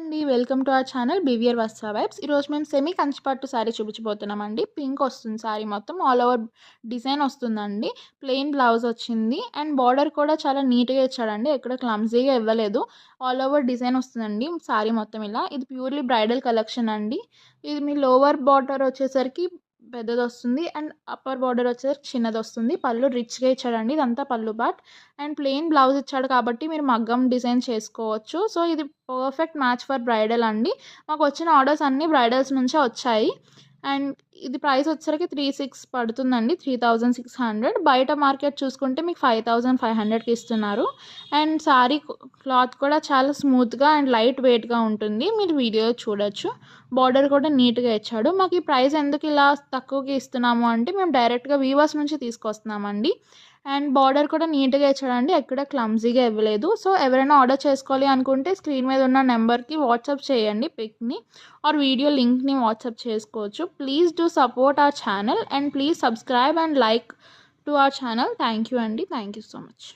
అండి. Welcome to our channel BVR వస్త్ర vibes. ఈరోజు మేము సెమీ కంచిపట్టు శారీ చూపించబోతున్నామండి. పింక్ వస్తుంది శారీ మొత్తం ఆల్ ఓవర్ డిజైన్ వస్తుందండి. ప్లెయిన్ బ్లౌజ్ వచ్చింది అండ్ బార్డర్ కూడా చాలా నీట్గా ఇచ్చాడండి. ఎక్కడ క్లమ్జీగా ఇవ్వలేదు. ఆల్ ఓవర్ డిజైన్ వస్తుందండి శారీ మొత్తం ఇలా. ఇది ప్యూర్లీ బ్రైడల్ కలెక్షన్ అండి. ఇది మీ లోవర్ బార్డర్ వచ్చేసరికి పెద్దది వస్తుంది అండ్ అప్పర్ బార్డర్ వచ్చేసరికి చిన్నది వస్తుంది. పళ్ళు రిచ్గా ఇచ్చాడండి. ఇదంతా పళ్ళు పార్ట్ అండ్ ప్లెయిన్ బ్లౌజ్ ఇచ్చాడు కాబట్టి మీరు మగ్గం డిజైన్ చేసుకోవచ్చు. సో ఇది పర్ఫెక్ట్ మ్యాచ్ ఫర్ బ్రైడల్ అండి. మాకు వచ్చిన ఆర్డర్స్ అన్నీ బ్రైడల్స్ నుంచే వచ్చాయి అండ్ ఇది ప్రైస్ వచ్చేసరికి 3600 పడుతుందండి. 3600. బయట మార్కెట్ చూసుకుంటే మీకు 5500కి ఇస్తున్నారు. అండ్ శారీ క్లాత్ కూడా చాలా స్మూత్గా అండ్ లైట్ వెయిట్గా ఉంటుంది. మీరు వీడియో చూడొచ్చు. బార్డర్ కూడా నీట్గా ఇచ్చాడు. మాకు ఈ ప్రైస్ ఎందుకు ఇలా తక్కువకి ఇస్తున్నాము అంటే మేము డైరెక్ట్గా వీవర్స్ నుంచి తీసుకొస్తున్నామండి. అండ్ బార్డర్ కూడా నీట్గా ఇచ్చాడండి. ఎక్కడ క్లమ్జీగా ఇవ్వలేదు. సో ఎవరైనా ఆర్డర్ చేసుకోవాలి అనుకుంటే స్క్రీన్ మీద ఉన్న నెంబర్కి వాట్సాప్ చేయండి పిక్ని ఆర్ వీడియో లింక్ని వాట్సాప్ చేసుకోవచ్చు. Please do support our channel and please subscribe and like to our channel. Thank you అండి. Thank you so much.